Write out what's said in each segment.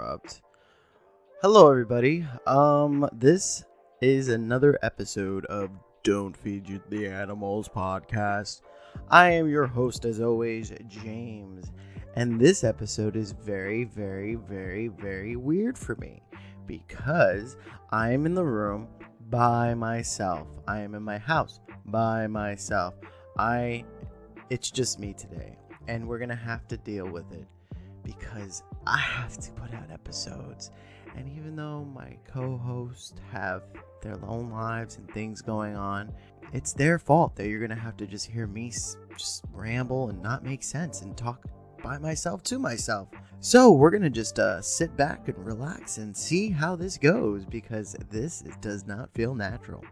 interrupt. Hello, everybody. This is another episode of Don't Feed You the Animals podcast. I am your host, as always, James, and this episode is very, very, very, very weird for me because I am in the room by myself. I am in my house by myself. It's just me today, and we're gonna have to deal with it because I have to put out episodes. And even though my co-hosts have their own lives and things going on, it's their fault that you're gonna have to just hear me just ramble and not make sense and talk by myself to myself. So we're gonna just sit back and relax and see how this goes, because this does not feel natural.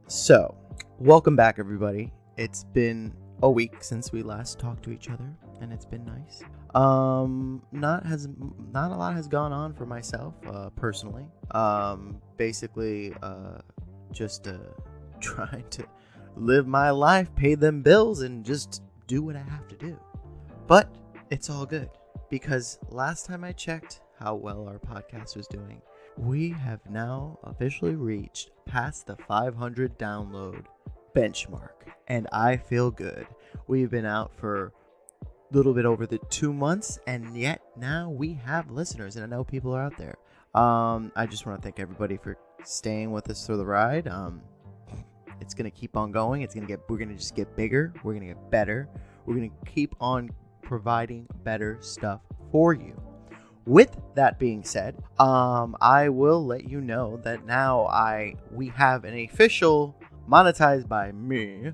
So welcome back, everybody. It's been a week since we last talked to each other, and it's been nice. Not a lot has gone on for myself personally. Basically just trying to live my life, pay them bills, and just do what I have to do. But it's all good, because last time I checked how well our podcast was doing, we have now officially reached past the 500 download benchmark, and I feel good. We've been out for a little bit over the 2 months, and yet now we have listeners, and I know people are out there. I just want to thank everybody for staying with us through the ride. It's gonna keep on going. We're gonna just get bigger. We're gonna get better. We're gonna keep on providing better stuff for you. With that being said, I will let you know that now we have an official monetized by me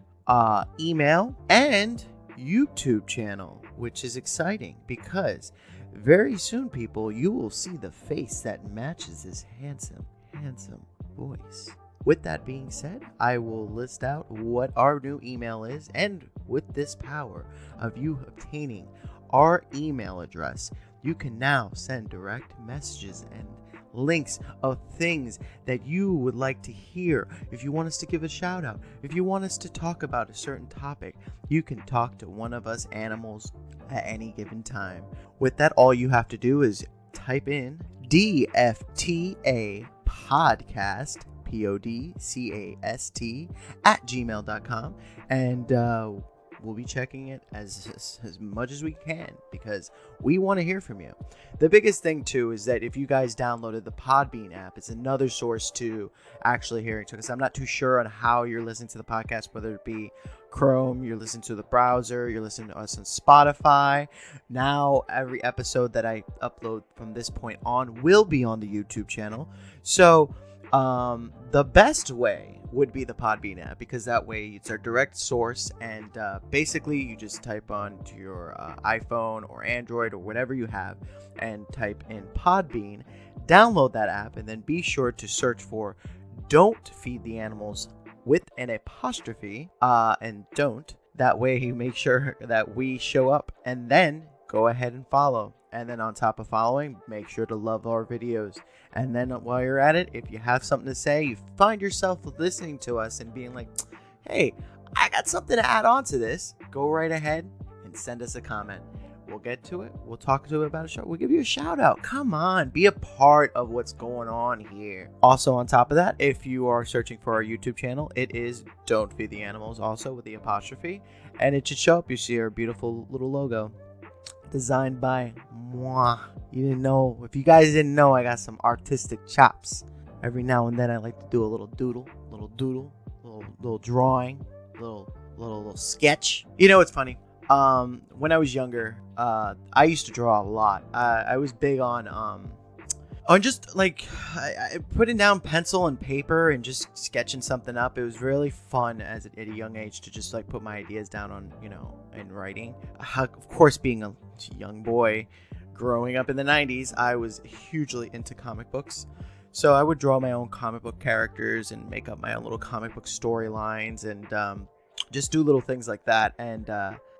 email and YouTube channel, which is exciting because very soon, people, you will see the face that matches this handsome voice. With that being said, I will list out what our new email is, and with this power of you obtaining our email address, you can now send direct messages and links of things that you would like to hear. If you want us to give a shout out, if you want us to talk about a certain topic, you can talk to one of us animals at any given time. With that, all you have to do is type in DFTA podcast, podcast at gmail.com, and we'll be checking it as much as we can, because we want to hear from you. The biggest thing too is that if you guys downloaded the Podbean app, it's another source to actually hearing to us. I'm not too sure on how you're listening to the podcast, whether it be Chrome, you're listening to the browser, you're listening to us on Spotify. Now every episode that I upload from this point on will be on the YouTube channel. So the best way would be the Podbean app, because that way it's our direct source, and basically you just type on to your iPhone or Android or whatever you have and type in Podbean, download that app, and then be sure to search for Don't Feed the Animals with an apostrophe and don't. That way you make sure that we show up, and then go ahead and follow. And then on top of following, make sure to love our videos. And then while you're at it, if you have something to say, you find yourself listening to us and being like, hey, I got something to add on to this, go right ahead and send us a comment. We'll get to it. We'll talk to it about a show. We'll give you a shout out. Come on, be a part of what's going on here. Also, on top of that, if you are searching for our YouTube channel, it is Don't Feed the Animals, also with the apostrophe. And it should show up. You see our beautiful little logo, designed by moi. You didn't know. If you guys didn't know, I got some artistic chops. Every now and then I like to do a little doodle, little drawing, little sketch. You know, it's funny. When I was younger, I used to draw a lot. I was big on just like putting down pencil and paper and just sketching something up. It was really fun at a young age to just like put my ideas down on, in writing. Of course, being a young boy growing up in the 90s, I was hugely into comic books. So I would draw my own comic book characters and make up my own little comic book storylines, and just do little things like that. And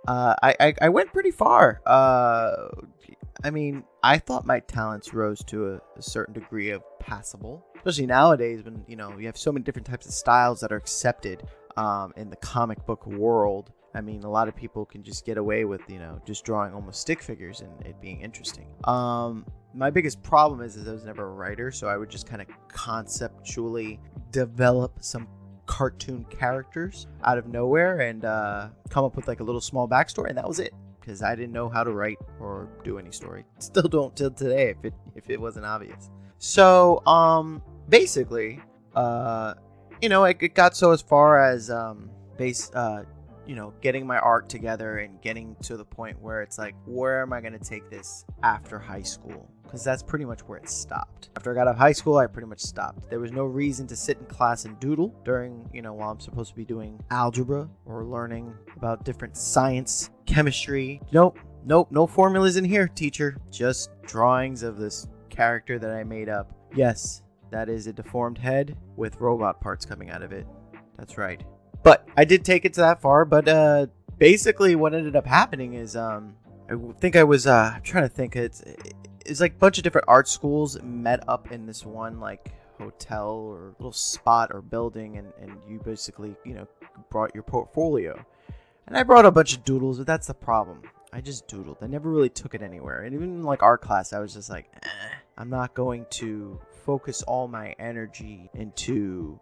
I went pretty far. I mean, I thought my talents rose to a certain degree of passable, especially nowadays when, you have so many different types of styles that are accepted in the comic book world. I mean, a lot of people can just get away with, just drawing almost stick figures and it being interesting. my biggest problem is I was never a writer, so I would just kind of conceptually develop some cartoon characters out of nowhere and come up with like a little small backstory, and that was it, because I didn't know how to write or do any story. Still don't till today if it wasn't obvious. So basically it got so as far as getting my art together and getting to the point where it's like, where am I going to take this after high school? Because that's pretty much where it stopped. After I got out of high school, I pretty much stopped. There was no reason to sit in class and doodle during, while I'm supposed to be doing algebra or learning about different science, chemistry. Nope, no formulas in here, teacher. Just drawings of this character that I made up. Yes, that is a deformed head with robot parts coming out of it. That's right. But I did take it to that far. But basically what ended up happening is I'm trying to think. It's like a bunch of different art schools met up in this one like hotel or little spot or building, and you basically brought your portfolio. And I brought a bunch of doodles, but that's the problem. I just doodled. I never really took it anywhere. And even in like art class, I was just like, I'm not going to focus all my energy into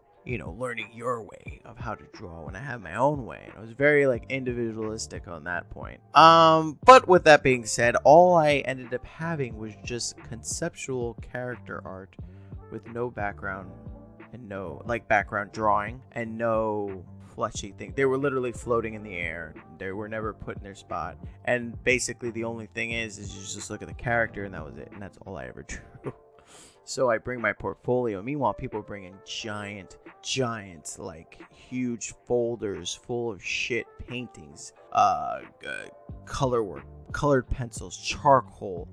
learning your way of how to draw when I have my own way. And I was very like individualistic on that point. But with that being said, all I ended up having was just conceptual character art with no background and no like background drawing and no fleshy thing. They were literally floating in the air. They were never put in their spot. And basically the only thing is you just look at the character and that was it. And that's all I ever drew. So I bring my portfolio. Meanwhile, people bring in giant, like huge folders full of shit, paintings, color work, colored pencils, charcoal,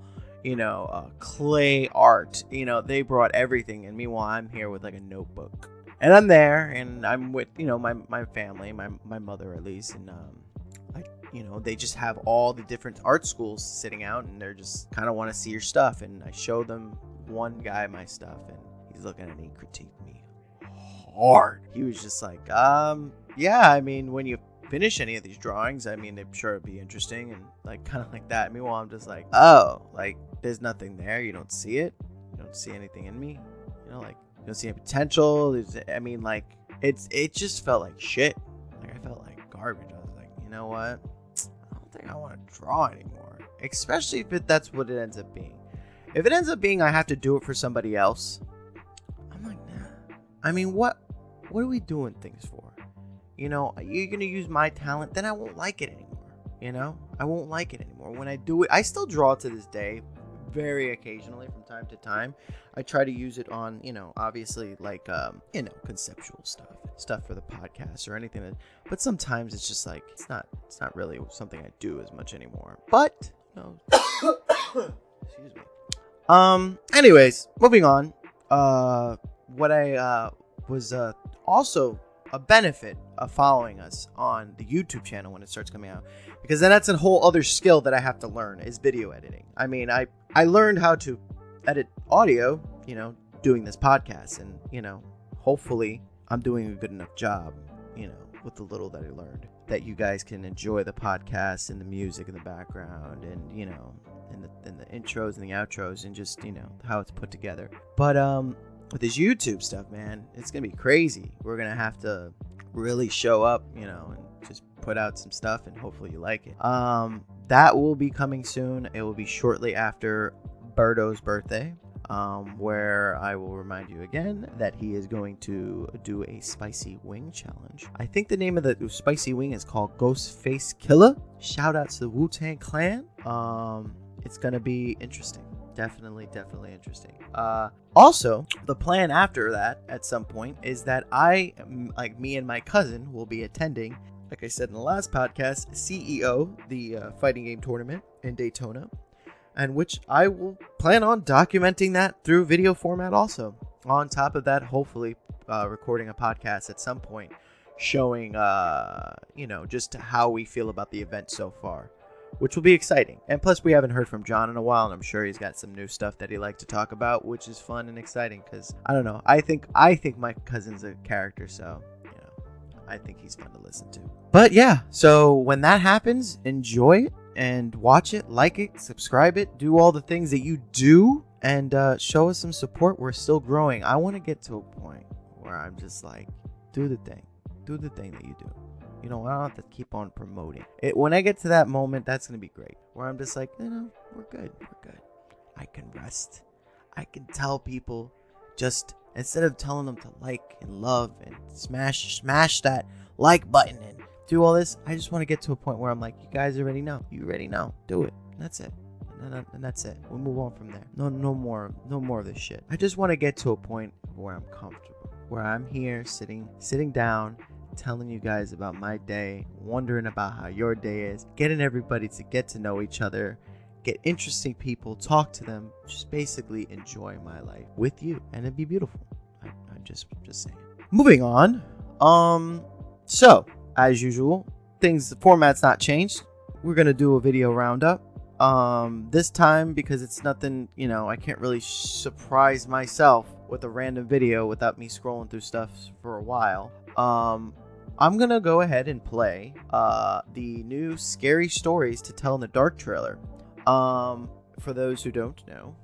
clay art. They brought everything. And meanwhile, I'm here with like a notebook. And I'm there and I'm with, my family, my mother at least. And, they just have all the different art schools sitting out and they're just kind of want to see your stuff. And I show them one guy my stuff and he's looking at me, critiqued me hard. He was just like, yeah, I mean, when you finish any of these drawings, I mean, I'm sure it'd be interesting and like kind of like that. Meanwhile, I'm just like, oh, like there's nothing there. You don't see it. You don't see anything in me. Like you don't see any potential. It just felt like shit. Like I felt like garbage. I was like, you know what? I don't think I want to draw anymore, especially if that's what it ends up being. If it ends up being I have to do it for somebody else, I'm like, nah. I mean, what are we doing things for? You're going to use my talent, then I won't like it anymore. I won't like it anymore. When I do it, I still draw to this day, very occasionally from time to time. I try to use it on, obviously like, conceptual stuff for the podcast or anything. But sometimes it's just like, it's not really something I do as much anymore. But, excuse me. Anyways, moving on. What I was also a benefit of following us on the YouTube channel when it starts coming out, because then that's a whole other skill that I have to learn is video editing. I mean, I learned how to edit audio, doing this podcast, and hopefully I'm doing a good enough job, with the little that I learned, that you guys can enjoy the podcast and the music in the background and and the intros and the outros and just how it's put together. But with this YouTube stuff, man, it's gonna be crazy. We're gonna have to really show up, and just put out some stuff, and hopefully you like it. That will be coming soon. It will be shortly after Berto's birthday, where I will remind you again that he is going to do a spicy wing challenge. I think the name of the spicy wing is called Ghostface Killer. Shout out to the Wu-Tang Clan. It's gonna be interesting. Definitely interesting. Also, the plan after that at some point is that me and my cousin will be attending, like I said in the last podcast, CEO, the fighting game tournament in Daytona, and which I will plan on documenting that through video format also. On top of that, hopefully recording a podcast at some point showing, just how we feel about the event so far, which will be exciting. And plus, we haven't heard from John in a while, and I'm sure he's got some new stuff that he'd like to talk about, which is fun and exciting because, I don't know, I think my cousin's a character, so, I think he's fun to listen to. But yeah, so when that happens, enjoy it. and watch it, like it, subscribe it, do all the things that you do, and show us some support. We're still growing. I want to get to a point where I'm just like, do the thing that you do. You know, I don't have to keep on promoting it. When I get to that moment, that's going to be great. Where I'm just like, we're good. I can rest. I can tell people, just instead of telling them to like and love and smash that like button and do all this, I just want to get to a point where I'm like, you guys already know. You already know. Do it. And that's it. And that's it. We'll move on from there. No more of this shit. I just want to get to a point where I'm comfortable, where I'm here sitting down, telling you guys about my day, wondering about how your day is, getting everybody to get to know each other, get interesting people, talk to them, just basically enjoy my life with you, and it'd be beautiful. I'm just saying. Moving on. So as usual, the format's not changed. We're gonna do a video roundup. This time, because it's nothing, I can't really surprise myself with a random video without me scrolling through stuff for a while. I'm gonna go ahead and play the new Scary Stories to Tell in the Dark trailer. For those who don't know,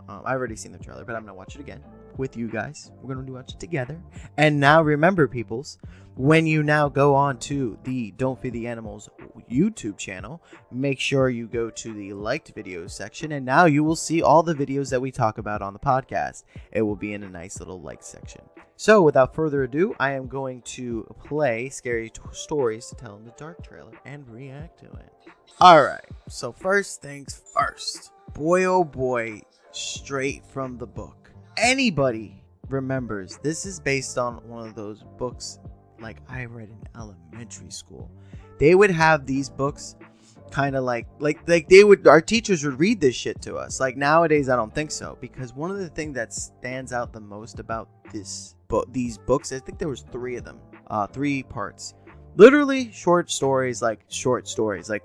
I've already seen the trailer, but I'm gonna watch it again with you guys. We're gonna watch it together. And now remember, peoples, when you now go on to the Don't Feed the Animals YouTube channel, make sure you go to the liked videos section, and now you will see all the videos that we talk about on the podcast. It will be in a nice little like section. So without further ado, I am going to play Scary Stories to Tell in the Dark trailer and react to it. Alright, so first things first. Boy oh boy, straight from the book. Anybody remembers, this is based on one of those books like I read in elementary school. They would have these books kind of like our teachers would read this shit to us. Like nowadays, I don't think so, because one of the things that stands out the most about these books, I think there was 3 of them, 3 parts. Literally short stories, like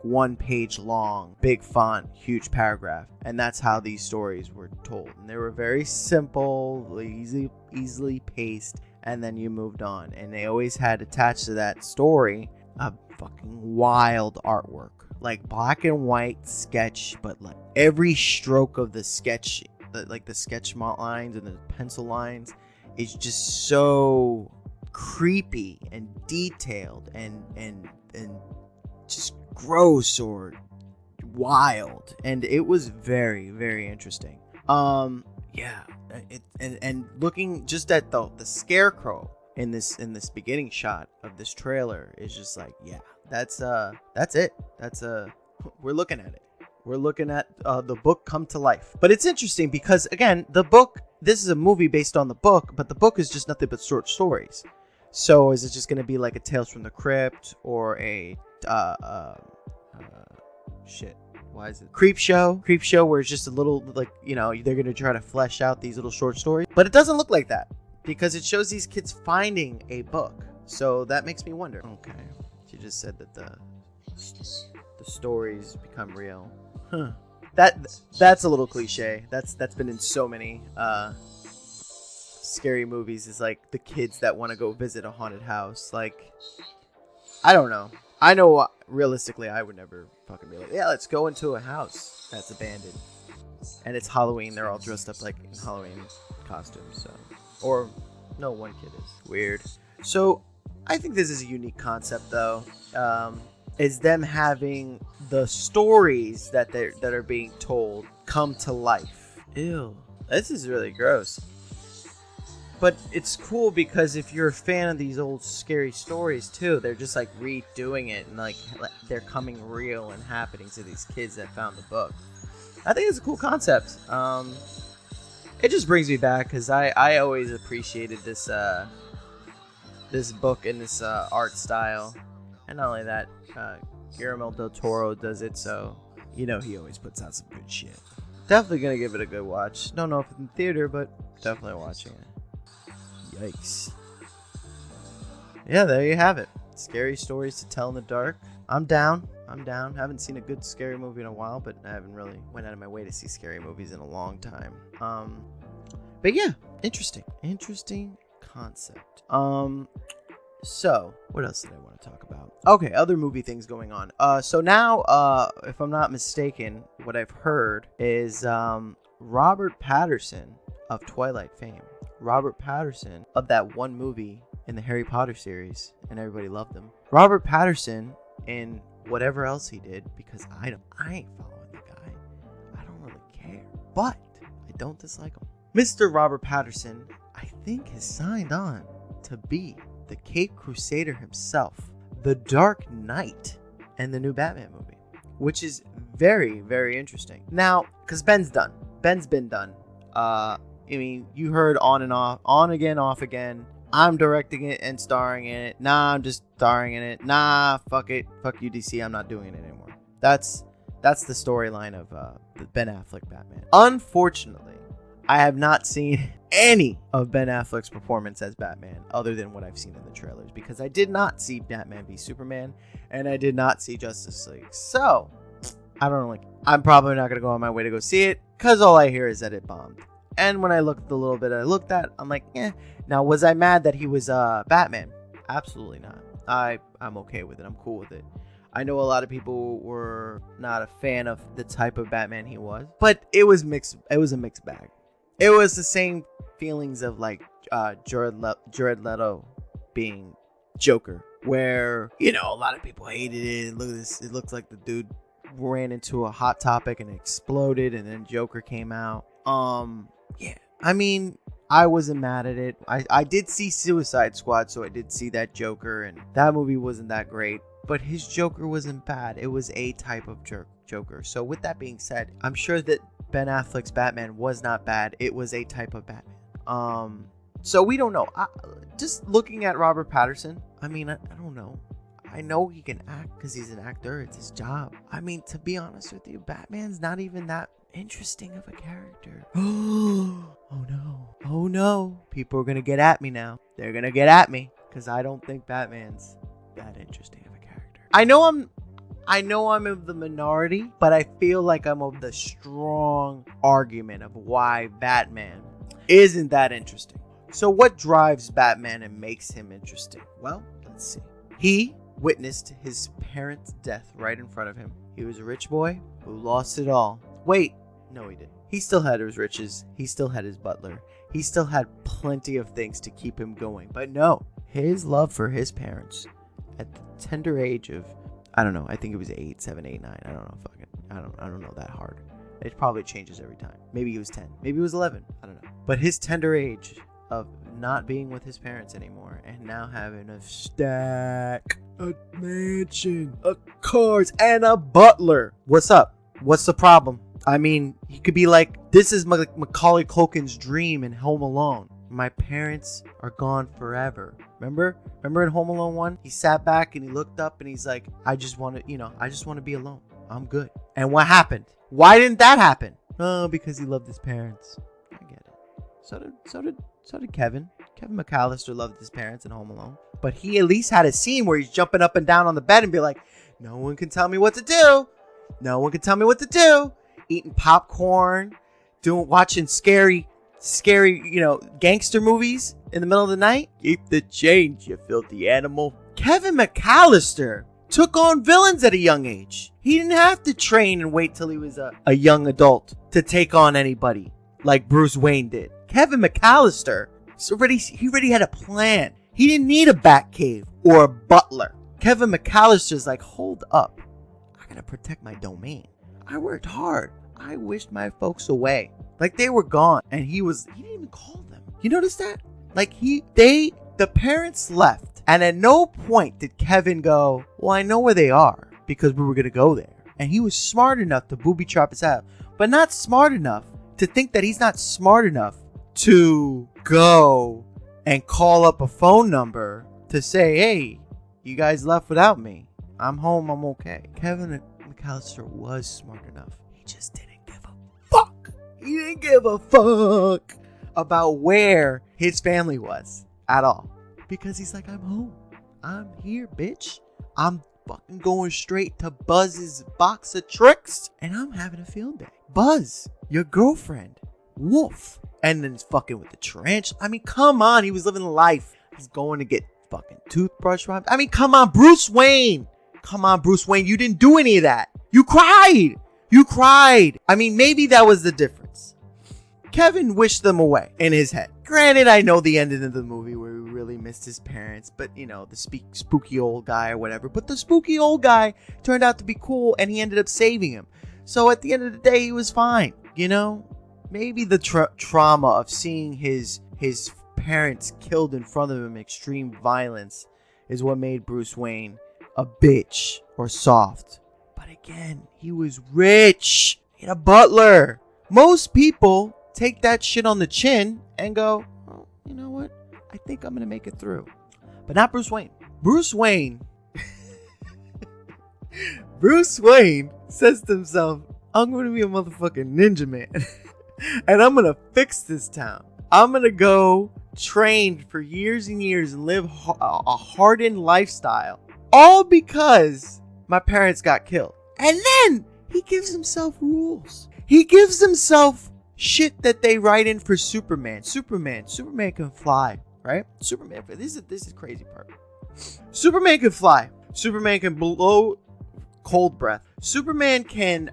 1 page long, big font, huge paragraph. And that's how these stories were told. And they were very simple, easily paced, and then you moved on. And they always had attached to that story a fucking wild artwork. Like black and white sketch, but like every stroke of the sketch, like the sketch lines and the pencil lines, is just so creepy and detailed and just gross or wild, and it was very, very interesting. And looking just at the scarecrow in this beginning shot of this trailer is just like, yeah, that's it. We're looking at it. We're looking at the book come to life. But it's interesting because, again, this is a movie based on the book, but the book is just nothing but short stories. So is it just going to be like a Tales from the Crypt or a Creep Show, where it's just a little, like, they're going to try to flesh out these little short stories. But it doesn't look like that, because it shows these kids finding a book. So that makes me wonder. Okay. She just said that the stories become real. Huh. That's a little cliche. That's been in so many scary movies, is like the kids that want to go visit a haunted house. Like, I don't know. I know realistically I would never fucking be like, yeah, let's go into a house that's abandoned and it's Halloween. They're all dressed up like in Halloween costumes. So, or no, one kid is weird. So I think this is a unique concept, though. Is them having the stories that are being told come to life. Ew, this is really gross. But it's cool because if you're a fan of these old scary stories too, they're just like redoing it, and like they're coming real and happening to these kids that found the book. I think it's a cool concept. It just brings me back because I always appreciated this book and this art style. And not only that, Guillermo del Toro does it, so he always puts out some good shit. Definitely gonna give it a good watch. Don't know if it's in theater, but definitely watching it. Yikes. Yeah, there you have it. Scary Stories to Tell in the Dark. I'm down. Haven't seen a good scary movie in a while, but I haven't really went out of my way to see scary movies in a long time. But yeah, interesting concept. So, what else did I want to talk about? Okay, other movie things going on. So now, if I'm not mistaken, what I've heard is Robert Pattinson of Twilight fame. Robert Pattinson of that one movie in the Harry Potter series, and everybody loved him. Robert Pattinson in whatever else he did, because I ain't following the guy. I don't really care, but I don't dislike him. Mr. Robert Pattinson, I think, has signed on to be the Caped Crusader himself, the Dark Knight, and the new Batman movie, which is very, very interesting. Now, because Ben's done. Ben's been done. I mean, you heard on and off, on again, off again. I'm directing it and starring in it. Nah, I'm just starring in it. Nah, fuck it. Fuck you, DC. I'm not doing it anymore. That's the storyline of the Ben Affleck Batman. Unfortunately, I have not seen any of Ben Affleck's performance as Batman other than what I've seen in the trailers, because I did not see Batman v Superman and I did not see Justice League. So, I don't know, I'm probably not going to go on my way to go see it because all I hear is that it bombed. And when I looked the little bit I looked at, I'm like, eh. Now, was I mad that he was Batman? Absolutely not. I'm okay with it. I'm cool with it. I know a lot of people were not a fan of the type of Batman he was, but it was mixed. It was a mixed bag. It was the same feelings of like Jared Leto being Joker, where, you know, a lot of people hated it. Look at this. It looks like the dude ran into a hot topic and exploded, and then Joker came out. Yeah. I mean, I wasn't mad at it. I did see Suicide Squad, so I did see that Joker, and that movie wasn't that great. But his Joker wasn't bad. It was a type of Joker. So with that being said, I'm sure that Ben Affleck's Batman was not bad. It was a type of Batman. So we don't know. Just looking at Robert Pattinson, I mean, I don't know. I know he can act because he's an actor. It's his job. I mean, to be honest with you, Batman's not even that interesting of a character. Oh no. Oh no. People are going to get at me now. They're going to get at me because I don't think Batman's that interesting of a character. I know I'm of the minority, but I feel like I'm of the strong argument of why Batman isn't that interesting. So what drives Batman and makes him interesting? Well, let's see. He witnessed his parents' death right in front of him. He was a rich boy who lost it all. Wait, no he didn't. He still had his riches. He still had his butler. He still had plenty of things to keep him going. But no, his love for his parents at the tender age of, I don't know, I think it was 8, 7, 8, 9. I don't know. I don't know that hard. It probably changes every time. Maybe he was 10. Maybe he was 11. I don't know. But his tender age of not being with his parents anymore and now having a stack, a mansion, a cars, and a butler. What's up? What's the problem? I mean, he could be like, this is Macaulay Culkin's dream in Home Alone. My parents are gone forever. Remember in Home Alone 1? He sat back and he looked up and he's like, I just want to be alone. I'm good. And what happened? Why didn't that happen? Oh, because he loved his parents. I get it. So did Kevin. Kevin McAllister loved his parents in Home Alone. But he at least had a scene where he's jumping up and down on the bed and be like, no one can tell me what to do. No one can tell me what to do. Eating popcorn, watching scary, gangster movies in the middle of the night. Keep the change, you filthy animal. Kevin McAllister took on villains at a young age. He didn't have to train and wait till he was a young adult to take on anybody like Bruce Wayne did. Kevin McAllister, he already had a plan. He didn't need a Batcave or a butler. Kevin McAllister's like, hold up. I gotta protect my domain. I worked hard. I wished my folks away. Like they were gone. And he didn't even call them. You notice that? Like the parents left. And at no point did Kevin go, well, I know where they are because we were going to go there. And he was smart enough to booby trap his ass, but not smart enough to think that he's not smart enough to go and call up a phone number to say, hey, you guys left without me. I'm home. I'm okay. Kevin McAllister was smart enough. He just didn't give a fuck. He didn't give a fuck about where his family was at all. Because he's like, I'm home. I'm here, bitch. I'm fucking going straight to Buzz's box of tricks. And I'm having a field day. Buzz, your girlfriend, Wolf. And then he's fucking with the tarantula. I mean, come on. He was living life. He's going to get fucking toothbrush rhymes. I mean, come on, Bruce Wayne. Come on, Bruce Wayne. You didn't do any of that. You cried. You cried. I mean, maybe that was the difference. Kevin wished them away in his head. Granted, I know the ending of the movie where he really missed his parents, but you know, the spooky old guy or whatever. But the spooky old guy turned out to be cool and he ended up saving him. So at the end of the day, he was fine. You know, maybe the trauma of seeing his parents killed in front of him, extreme violence, is what made Bruce Wayne a bitch or soft. But again, he was rich. He had a butler. Most people take that shit on the chin and go, oh, you know what? I think I'm going to make it through. But not Bruce Wayne. Bruce Wayne says to himself, I'm going to be a motherfucking ninja man. And I'm going to fix this town. I'm going to go train for years and years and live a hardened lifestyle. All because my parents got killed. And then he gives himself rules. He gives himself shit that they write in for Superman. Superman can fly, right? Superman, this is crazy part. Superman can fly. Superman can blow cold breath. Superman can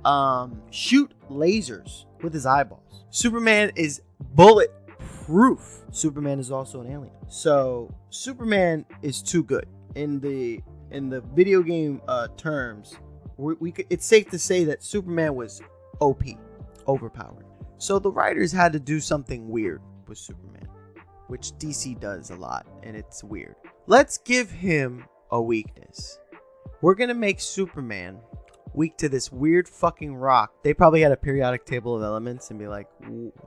shoot lasers with his eyeballs. Superman is bulletproof. Superman is also an alien. So Superman is too good. In the video game terms, it's safe to say that Superman was OP, overpowered. So the writers had to do something weird with Superman, which DC does a lot, and it's weird. Let's give him a weakness. We're going to make Superman weak to this weird fucking rock. They probably had a periodic table of elements and be like,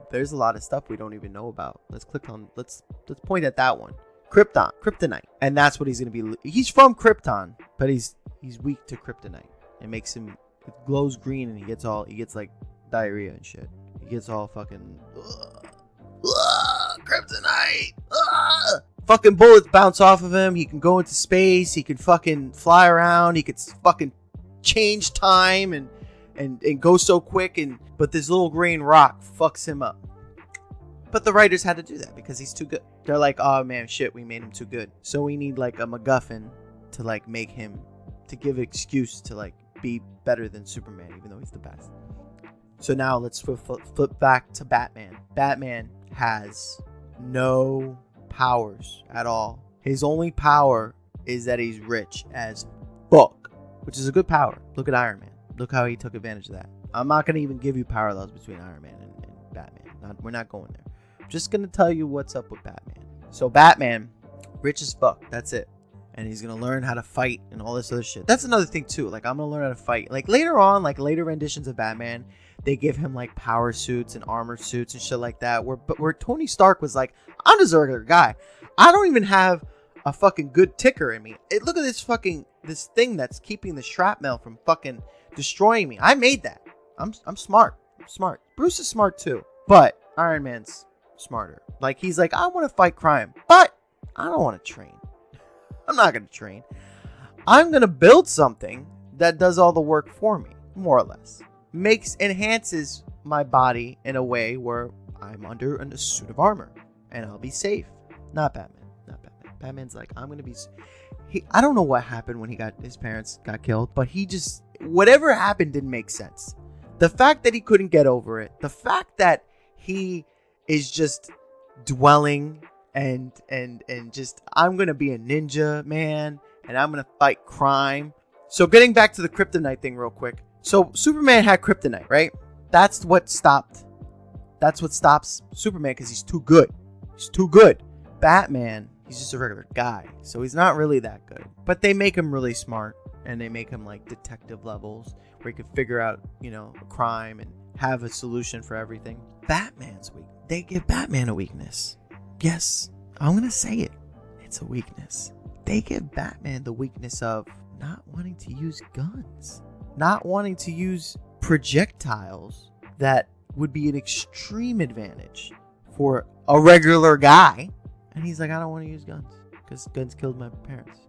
there's a lot of stuff we don't even know about. Let's point at that one. Kryptonite. And that's what he's going to be. He's from Krypton, but he's weak to kryptonite. It makes him, it glows green and he gets like diarrhea and shit. He gets all fucking kryptonite. Fucking bullets bounce off of him. He can go into space. He can fucking fly around. He can fucking change time and go so quick. But this little green rock fucks him up. But the writers had to do that because he's too good. They're like, oh man, shit, we made him too good. So we need like a MacGuffin to like make him, to give an excuse to like be better than Superman, even though he's the best. So now let's flip back to Batman. Batman has no powers at all. His only power is that he's rich as fuck, which is a good power. Look at Iron Man. Look how he took advantage of that. I'm not going to even give you parallels between Iron Man and Batman. We're not going there. I'm just going to tell you what's up with Batman. So Batman, rich as fuck. That's it. And he's going to learn how to fight and all this other shit. That's another thing too. Like, I'm going to learn how to fight. Like later on, like later renditions of Batman, they give him like power suits and armor suits and shit like that. Where Tony Stark was like, I'm just a regular guy. I don't even have a fucking good ticker in me. Look at this thing that's keeping the shrapnel from fucking destroying me. I made that. I'm smart. I'm smart. Bruce is smart too. But Iron Man's smarter. Like, he's like, I want to fight crime, but I don't want to train. I'm not going to train. I'm going to build something that does all the work for me, more or less. Enhances my body in a way where I'm under a suit of armor and I'll be safe. Not Batman. Batman's like, I'm going to be... I don't know what happened when his parents got killed, but whatever happened didn't make sense. The fact that he couldn't get over it, the fact that he is just dwelling and just, I'm going to be a ninja man and I'm going to fight crime. So getting back to the kryptonite thing real quick. So Superman had kryptonite, right? That's what stops Superman because he's too good. He's too good. Batman, he's just a regular guy. So he's not really that good. But they make him really smart and they make him like detective levels where he can figure out, a crime and have a solution for everything. Batman's weak. They give Batman a weakness. Yes, I'm going to say it. It's a weakness. They give Batman the weakness of not wanting to use guns. Not wanting to use projectiles that would be an extreme advantage for a regular guy. And he's like, I don't want to use guns because guns killed my parents.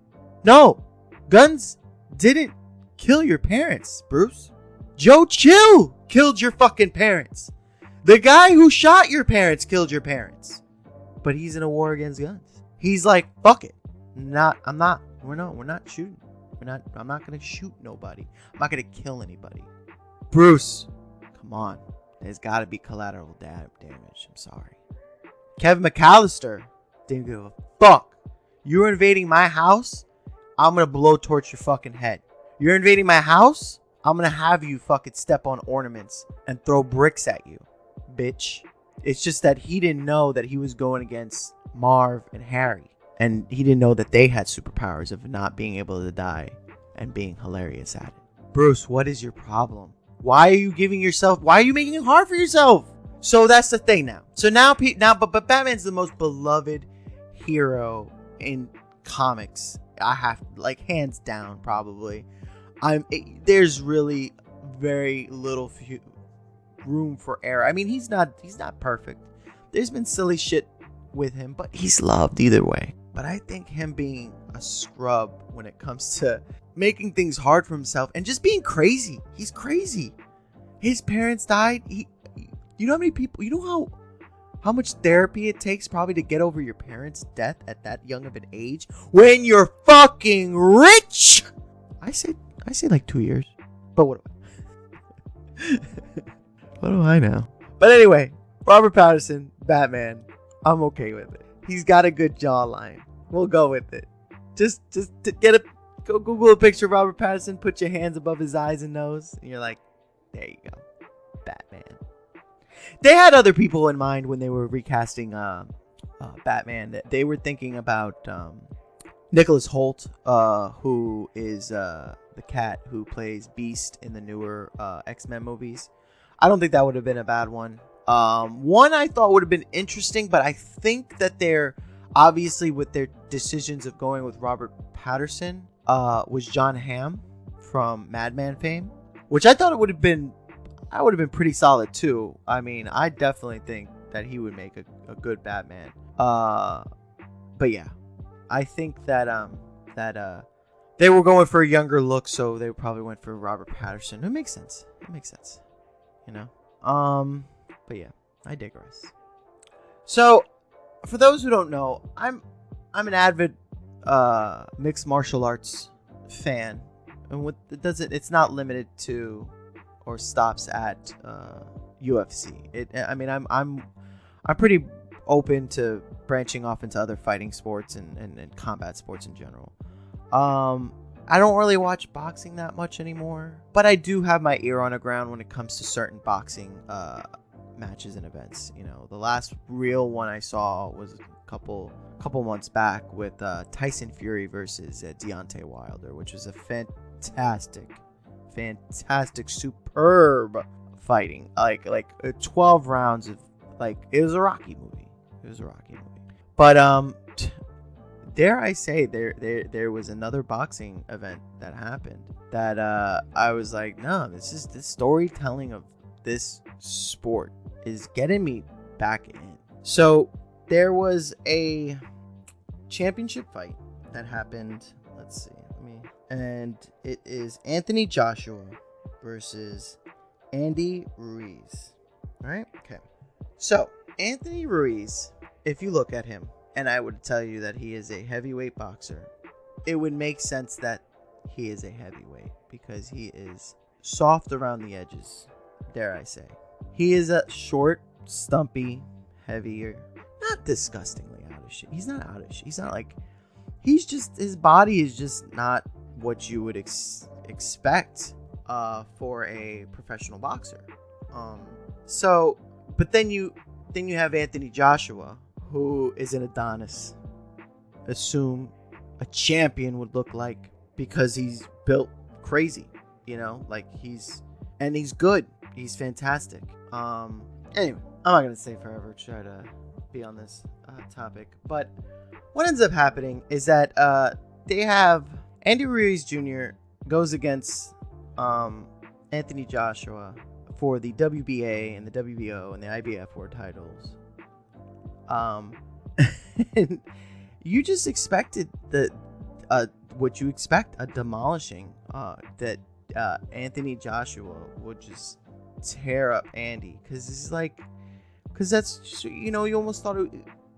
No, guns didn't kill your parents, Bruce. Joe Chill killed your fucking parents. The guy who shot your parents killed your parents. But he's in a war against guns. He's like, fuck it. We're not shooting. I'm not going to shoot nobody. I'm not going to kill anybody. Bruce, come on. There's got to be collateral damage. I'm sorry. Kevin McAllister didn't give a fuck. You're invading my house? I'm going to blowtorch your fucking head. You're invading my house? I'm going to have you fucking step on ornaments and throw bricks at you, bitch. It's just that he didn't know that he was going against Marv and Harry. And he didn't know that they had superpowers of not being able to die and being hilarious at it. Bruce, what is your problem? Why are you making it hard for yourself? So that's the thing now. So but Batman's the most beloved hero in comics. I have, like, hands down, probably. There's really very little room for error. I mean, he's not perfect. There's been silly shit with him, but he's loved either way. But I think him being a scrub when it comes to making things hard for himself and just being crazy. He's crazy. His parents died. You know how many people, you know how much therapy it takes probably to get over your parents' death at that young of an age when you're fucking rich? I say like 2 years. But what do I know? But anyway, Robert Pattinson, Batman, I'm okay with it. He's got a good jawline. We'll go with it. Just to go Google a picture of Robert Pattinson, put your hands above his eyes and nose, and you're like, there you go, Batman. They had other people in mind when they were recasting Batman. They were thinking about Nicholas Hoult, who is the cat who plays Beast in the newer X-Men movies. I don't think that would have been a bad one. One I thought would have been interesting, but I think that they're obviously, with their decisions of going with Robert Pattinson, was John Hamm from Mad Men fame, which I thought it would have been. I would have been pretty solid too. I mean, I definitely think that he would make a good Batman. But yeah, I think that they were going for a younger look, so they probably went for Robert Pattinson. It makes sense. You know. But yeah, I digress. So, for those who don't know, I'm an avid mixed martial arts fan, and it's not limited to or stops at UFC. I'm pretty open to branching off into other fighting sports and combat sports in general. I don't really watch boxing that much anymore, but I do have my ear on the ground when it comes to certain boxing matches and events. You know, the last real one I saw was a couple months back with Tyson Fury versus Deontay Wilder, which was a fantastic, superb fighting. Like 12 rounds of, like, it was a Rocky movie. But dare I say, there was another boxing event that happened that I was like, no, this storytelling of this sport is getting me back in. So there was a championship fight that happened. Let's see, and it is Anthony Joshua versus Andy Ruiz. All right, okay. So Anthony Ruiz, if you look at him, and I would tell you that he is a heavyweight boxer, it would make sense that he is a heavyweight because he is soft around the edges, dare I say. He is a short, stumpy, heavier, not disgustingly out of shape. He's not out of shape. He's not like, he's just, his body is just not what you would expect for a professional boxer. But then you have Anthony Joshua, who is an Adonis. Assume a champion would look like, because he's built crazy, you know, like he's good. He's fantastic. Anyway, I'm not gonna stay forever, try to be on this topic, but what ends up happening is that they have Andy Ruiz Jr. goes against Anthony Joshua for the WBA and the WBO and the IBF World titles. And you just expected what you expect, a demolishing, that Anthony Joshua would just tear up Andy, because that's, you know, you almost thought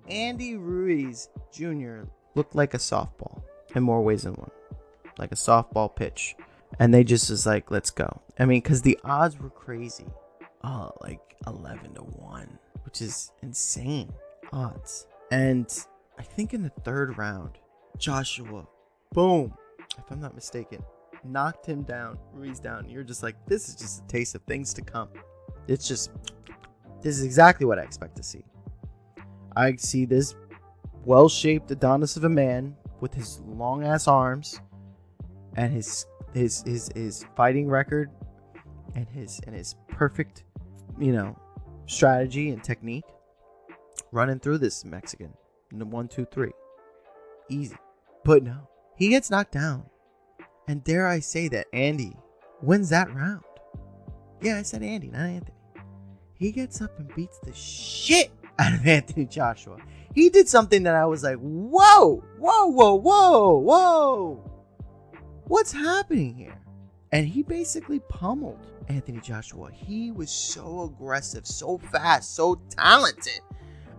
Andy Ruiz Jr. looked like a softball in more ways than one, like a softball pitch. And they just was like, let's go. I mean, because the odds were crazy. Oh, like 11-1, which is insane odds. And I think in the third round, Joshua, boom, if I'm not mistaken, knocked him down, Ruiz down. You're just like, this is just a taste of things to come. This is exactly what I expect to see. I see this well-shaped Adonis of a man with his long-ass arms and his fighting record and his perfect, strategy and technique, running through this Mexican in the 1, 2, 3, easy. But no, he gets knocked down, and dare I say that Andy wins that round. Yeah, I said Andy, not Anthony. He gets up and beats the shit out of Anthony Joshua. He did something that I was like, whoa, whoa, whoa, whoa, whoa. What's happening here? And he basically pummeled Anthony Joshua. He was so aggressive, so fast, so talented.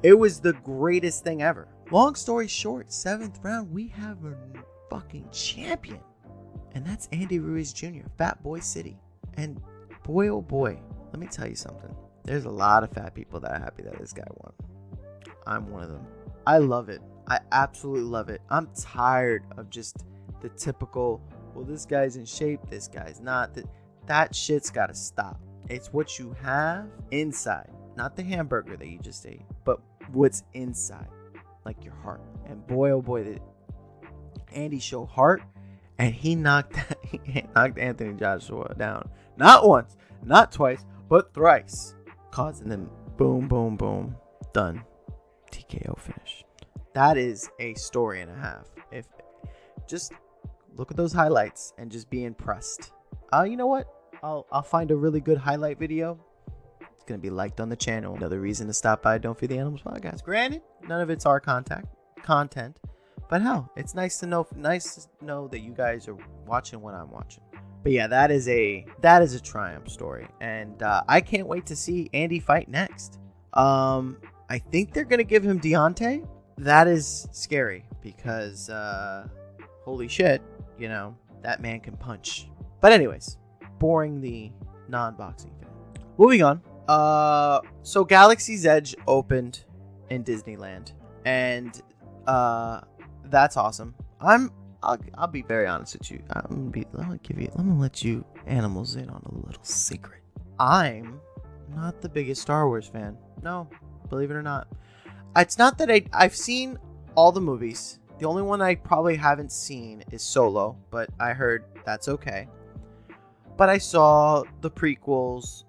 It was the greatest thing ever. Long story short, 7th round, we have a fucking champion. And that's Andy Ruiz Jr., Fat Boy City. And boy, oh boy, let me tell you something. There's a lot of fat people that are happy that this guy won. I'm one of them. I love it. I absolutely love it. I'm tired of just the typical, well, this guy's in shape, this guy's not. That shit's got to stop. It's what you have inside. Not the hamburger that you just ate, but what's inside. Like your heart. And boy, oh boy, did Andy show heart. And he knocked Anthony Joshua down. Not once, not twice, but thrice. Causing them boom, boom, boom. Done. TKO finish. That is a story and a half. If just look at those highlights and just be impressed. You know what? I'll find a really good highlight video. It's gonna be liked on the channel. Another reason to stop by Don't Feed the Animals podcast. Granted, none of it's our content, but hell, it's nice to know that you guys are watching what I'm watching. But yeah, that is a triumph story, and I can't wait to see Andy fight next. I think they're gonna give him Deontay. That is scary because holy shit, that man can punch. But anyways, boring the non-boxing fan. Moving on. So Galaxy's Edge opened in Disneyland, and that's awesome. I'll be very honest with you. Let me let you animals in on a little secret. I'm not the biggest Star Wars fan. No, believe it or not. It's not that I've seen all the movies. The only one I probably haven't seen is Solo, but I heard that's okay. But I saw the prequels,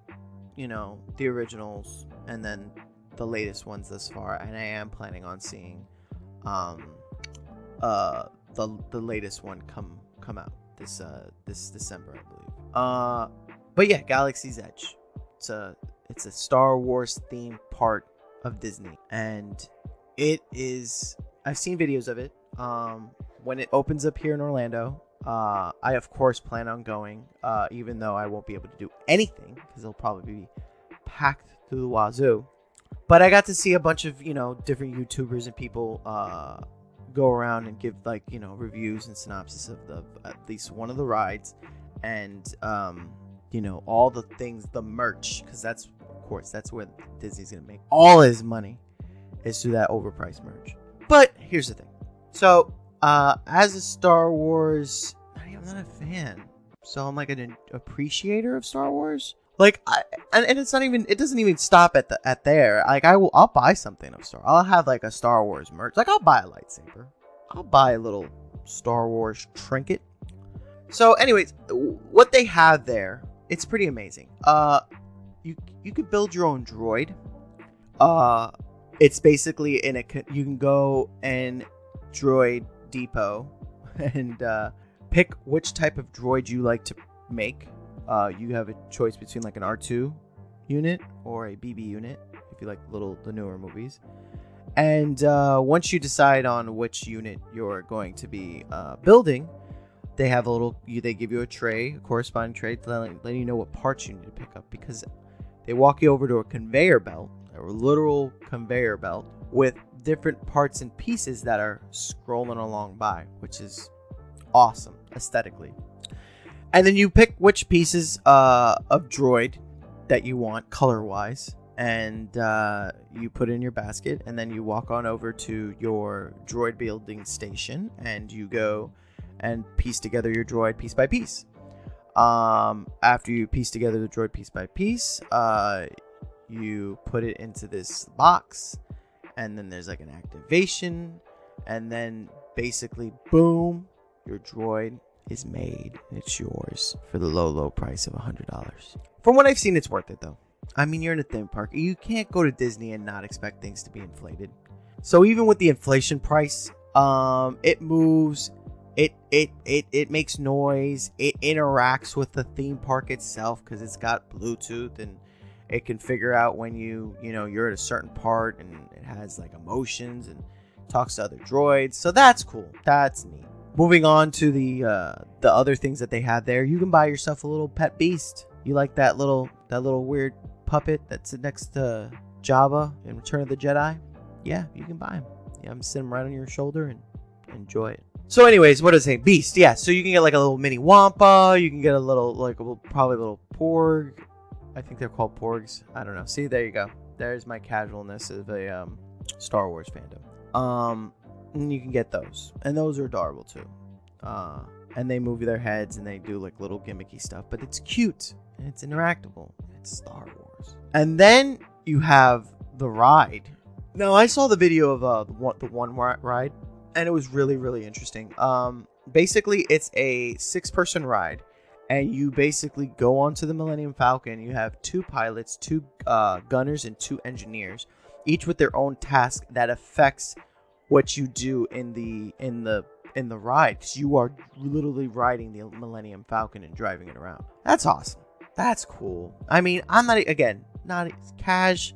the originals, and then the latest ones thus far, and I am planning on seeing the latest one come out this December, I believe. But yeah, Galaxy's Edge. It's a Star Wars themed part of Disney, and it is. I've seen videos of it. When it opens up here in Orlando, I of course plan on going, even though I won't be able to do anything because it'll probably be packed to the wazoo. But I got to see a bunch of different YouTubers and people go around and give reviews and synopsis of at least one of the rides, and all the things, the merch, because that's where Disney's gonna make all his money, is through that overpriced merch. But here's the thing. So as a Star Wars, I'm not a fan, so I'm like an appreciator of Star Wars. Like, and it's not even. It doesn't even stop at there. Like, I'll buy something of Star. I'll have like a Star Wars merch. Like, I'll buy a lightsaber. I'll buy a little Star Wars trinket. So, anyways, what they have there, it's pretty amazing. You could build your own droid. It's basically you can go in Droid Depot and pick which type of droid you like to make. You have a choice between like an R2 unit or a BB unit if you like the newer movies. And once you decide on which unit you're going to be building, they have they give you a corresponding tray to let you know what parts you need to pick up, because they walk you over to a conveyor belt, a literal conveyor belt with different parts and pieces that are scrolling along by, which is awesome aesthetically. And then you pick which pieces of droid that you want color-wise, and you put it in your basket, and then you walk on over to your droid building station, and you go and piece together your droid piece by piece. After you piece together the droid piece by piece, you put it into this box, and then there's like an activation, and then basically, boom, your droid is made. It's yours for the low price of $100. From what I've seen, it's worth it though. I mean, you're in a theme park. You can't go to Disney and not expect things to be inflated. So even with the inflation price, it moves, it makes noise, it interacts with the theme park itself because it's got Bluetooth, and it can figure out when you're at a certain part, and it has like emotions and talks to other droids. So that's cool. That's neat. Moving on to the other things that they have there, you can buy yourself a little pet beast. You like that little weird puppet that's next to Jabba in Return of the Jedi? Yeah, you can buy him. Yeah, I'm sitting right on your shoulder and enjoy it. So anyways, what is it? Beast. Yeah, so you can get like a little mini Wampa. You can get a little, probably a little Porg. I think they're called Porgs. I don't know. See, there you go. There's my casualness of a Star Wars fandom. And you can get those, and those are adorable too. And they move their heads, and they do like little gimmicky stuff, but it's cute and it's interactable. It's Star Wars. And then you have the ride. Now, I saw the video of the one ride, and it was really, really interesting. Basically, it's a 6-person ride, and you basically go onto the Millennium Falcon. You have 2 pilots, 2 gunners, and 2 engineers, each with their own task that affects what you do in the ride, because you are literally riding the Millennium Falcon and driving it around. That's awesome. That's cool. I mean, I'm not a cash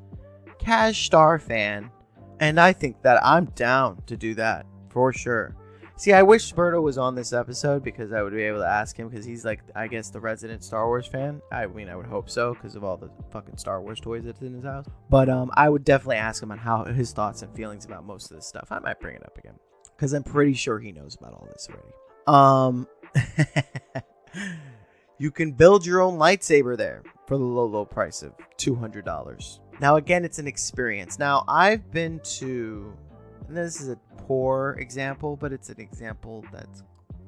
Star fan, and I think that I'm down to do that for sure. See, I wish Berto was on this episode because I would be able to ask him, because he's like, I guess, the resident Star Wars fan. I mean, I would hope so because of all the fucking Star Wars toys that's in his house. But I would definitely ask him on how his thoughts and feelings about most of this stuff. I might bring it up again because I'm pretty sure he knows about all this already. You can build your own lightsaber there for the low price of $200. Now, again, it's an experience. Now, I've been to, and this is a poor example, but it's an example that's,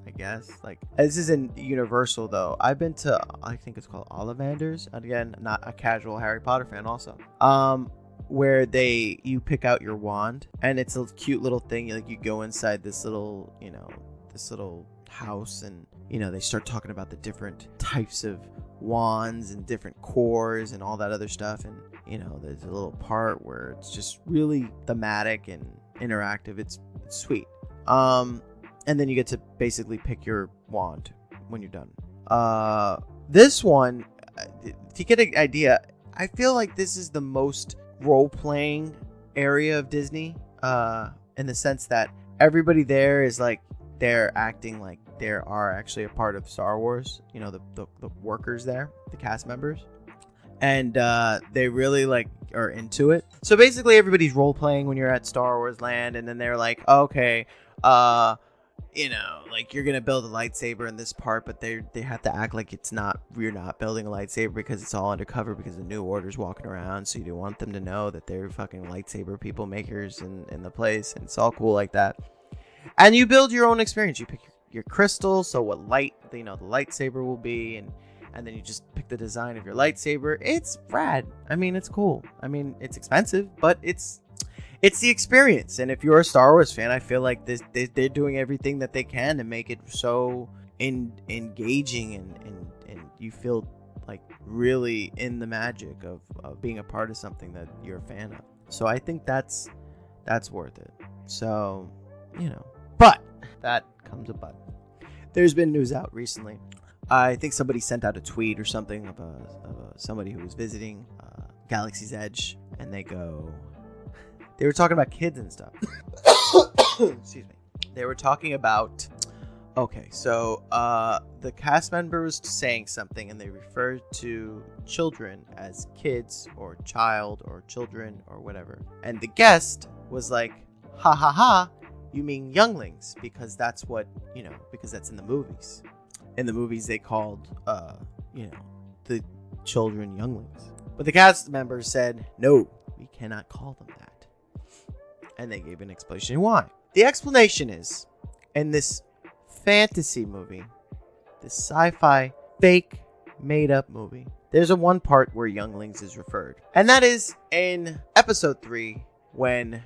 I guess, like, this isn't Universal though. I've been to, I think it's called Ollivanders. Again, not a casual Harry Potter fan also. Where you pick out your wand, and it's a cute little thing. Like, you go inside this little house, and they start talking about the different types of wands and different cores and all that other stuff. And there's a little part where it's just really thematic and interactive. It's sweet. And then you get to basically pick your wand when you're done. This one, to get an idea, I feel like this is the most role-playing area of Disney, in the sense that everybody there is like, they're acting like they are actually a part of Star Wars. The workers there, the cast members, and they really like are into it. So basically, everybody's role playing when you're at Star Wars Land, and then they're like, okay, like, you're gonna build a lightsaber in this part, but they have to act like you're not building a lightsaber because it's all undercover, because the New Order's walking around, so you don't want them to know that they're fucking lightsaber people makers in the place, and it's all cool like that. And you build your own experience. You pick your crystals, so what light the lightsaber will be, and then you just pick the design of your lightsaber. It's rad. I mean, it's cool. I mean, it's expensive, but it's the experience. And if you're a Star Wars fan, I feel like they're doing everything that they can to make it so engaging, and you feel like really in the magic of being a part of something that you're a fan of. So I think that's worth it. So, but that comes a but. There's been news out recently. I think somebody sent out a tweet or something of somebody who was visiting Galaxy's Edge, and they were talking about kids and stuff. Excuse me. They were talking about Okay, so the cast member was saying something and they referred to children as kids or child or children or whatever. And the guest was like, ha ha ha, you mean younglings, because that's what, because that's in the movies. In the movies they called, the children younglings. But the cast member said, no, we cannot call them that. And they gave an explanation why. The explanation is, in this fantasy movie, this sci-fi fake made up movie, there's a one part where younglings is referred, and that is in episode 3 when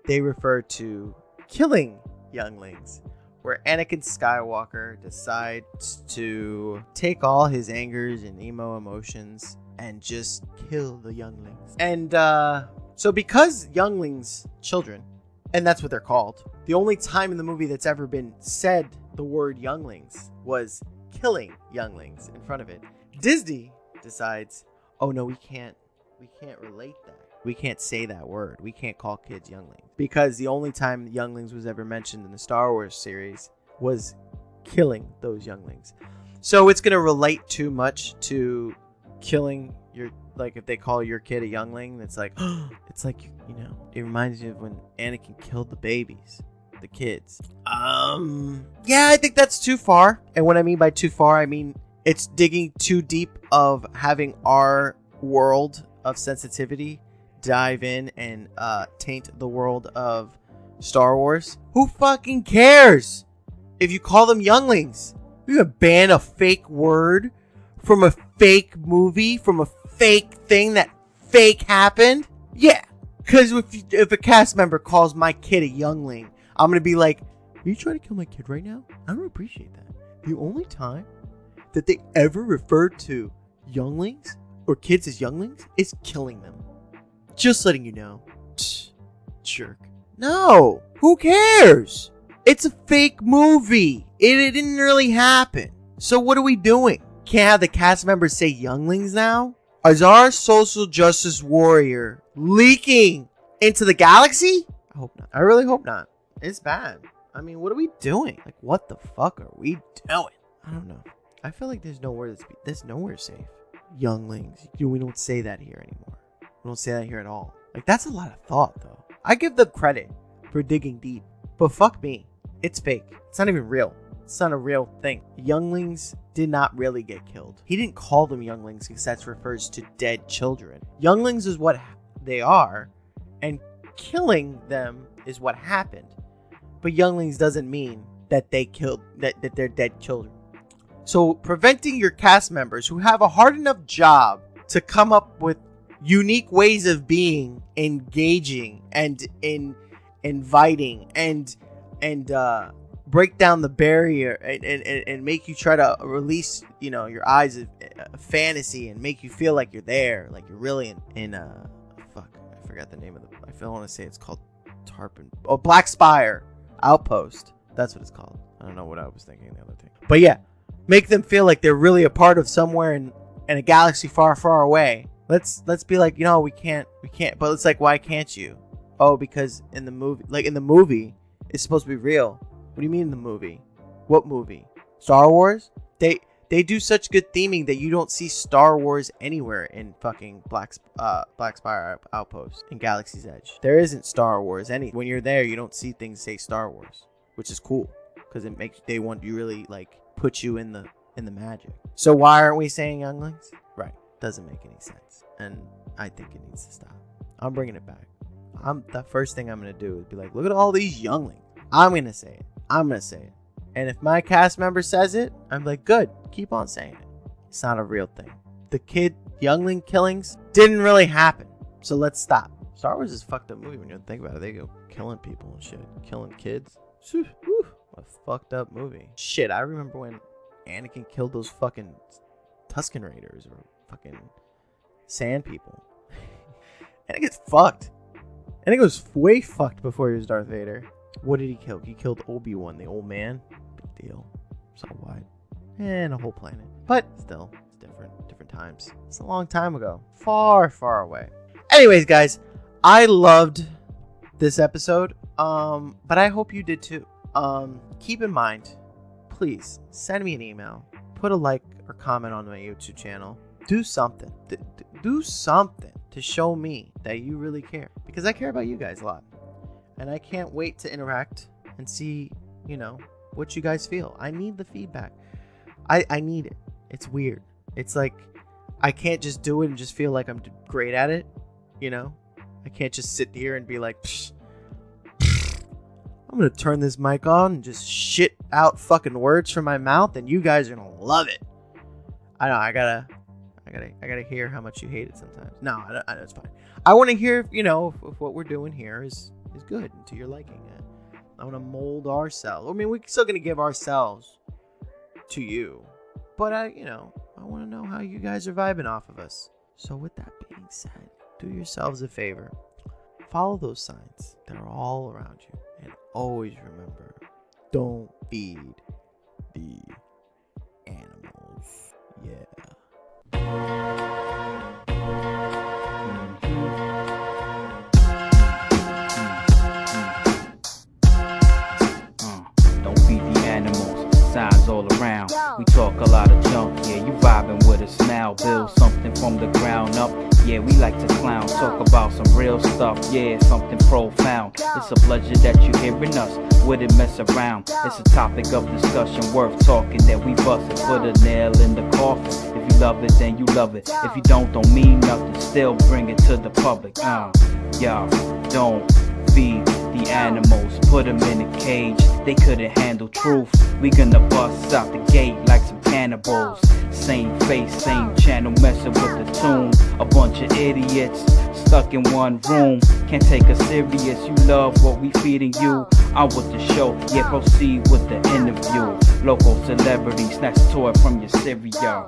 they refer to killing younglings, where Anakin Skywalker decides to take all his angers and emo emotions and just kill the younglings. And so because younglings, children, and that's what they're called, the only time in the movie that's ever been said the word younglings was killing younglings in front of it. Disney decides, oh no, we can't relate that. We can't say that word. We can't call kids younglings. Because the only time younglings was ever mentioned in the Star Wars series was killing those younglings. So it's going to relate too much to killing your, like if they call your kid a youngling, it's like, it reminds you of when Anakin killed the babies, the kids. Yeah, I think that's too far. And what I mean by too far, I mean it's digging too deep of having our world of sensitivity dive in and taint the world of Star Wars. Who fucking cares if you call them younglings? You gonna ban a fake word from a fake movie, from a fake thing that fake happened? Yeah, because if a cast member calls my kid a youngling, I'm gonna be like, are you trying to kill my kid right now? I don't appreciate that. The only time that they ever referred to younglings or kids as younglings is killing them. Just letting you know. Psh, jerk. No, who cares? It's a fake movie. It didn't really happen. So what are we doing? Can't have the cast members say younglings now? Is our social justice warrior leaking into the galaxy? I hope not. I really hope not. It's bad. I mean, what are we doing? Like, what the fuck are we doing? I don't know. I feel like there's nowhere safe. Younglings. We don't say that here anymore. We don't say that here at all. Like, that's a lot of thought, though. I give them credit for digging deep. But fuck me. It's fake. It's not even real. It's not a real thing. Younglings did not really get killed. He didn't call them younglings because that refers to dead children. Younglings is what they are, and killing them is what happened. But younglings doesn't mean that they killed, that they're dead children. So preventing your cast members who have a hard enough job to come up with unique ways of being engaging and inviting and break down the barrier and make you try to release, your eyes of fantasy and make you feel like you're there, like you're really in fuck, I forgot the name of I feel want to say it's called Black Spire Outpost. That's what it's called. I don't know what I was thinking the other thing. But yeah, make them feel like they're really a part of somewhere in a galaxy far, far away. Let's be like, we can't. But it's like, why can't you? Oh, because in the movie, it's supposed to be real. What do you mean in the movie? What movie? Star Wars? They do such good theming that you don't see Star Wars anywhere in fucking Black Spire Outpost in Galaxy's Edge. There isn't Star Wars when you're there, you don't see things say Star Wars, which is cool because they want you really like put you in the magic. So why aren't we saying younglings? Right. Doesn't make any sense. And I think it needs to stop. I'm bringing it back. The first thing I'm going to do is be like, look at all these younglings. I'm going to say it. And if my cast member says it, I'm like, good. Keep on saying it. It's not a real thing. The youngling killings didn't really happen. So let's stop. Star Wars is a fucked up movie when you think about it. They go killing people and shit. Killing kids. Whew, what a fucked up movie. Shit, I remember when Anakin killed those fucking Tusken Raiders or fucking sand people. Anakin's fucked. Anakin was way fucked before he was Darth Vader. What did he kill? He killed Obi-Wan, the old man. Big deal. So wide. And a whole planet. But still, it's different times. It's a long time ago. Far, far away. Anyways, guys, I loved this episode. But I hope you did too. Keep in mind, please send me an email, put a like or comment on my YouTube channel. Do something. Do something to show me that you really care, because I care about you guys a lot, and I can't wait to interact and see, what you guys feel. I need the feedback. I need it. It's weird. It's like I can't just do it and just feel like I'm great at it. I can't just sit here and be like, Psh, I'm gonna turn this mic on and just shit out fucking words from my mouth, and you guys are gonna love it. I know. I gotta hear how much you hate it sometimes. No, I know it's fine. I want to hear, if what we're doing here is good and to your liking. I want to mold ourselves. I mean, we're still gonna give ourselves to you, but I want to know how you guys are vibing off of us. So with that being said, do yourselves a favor. Follow those signs. They're all around you. And always remember, don't feed the animals. Yeah. Don't feed the animals. Signs all around. We talk a lot of junk. Yeah, you vibing with us now. Build something from the ground up. Yeah, we like to clown, talk about some real stuff, yeah, something profound. It's a pleasure that you hearing us, wouldn't mess around. It's a topic of discussion worth talking that we bustin'. Put a nail in the coffin. If you love it, then you love it. If you don't mean nothing, still bring it to the public. Y'all, don't feed the animals, put them in a cage. They couldn't handle truth. We gonna bust out the gate like some cannibals. Same face, same channel, messing with the tune. A bunch of idiots stuck in one room. Can't take us serious. You love what we feeding you. I'm with the show, yeah, proceed with the interview. Local celebrities, snatch a toy from your cereal.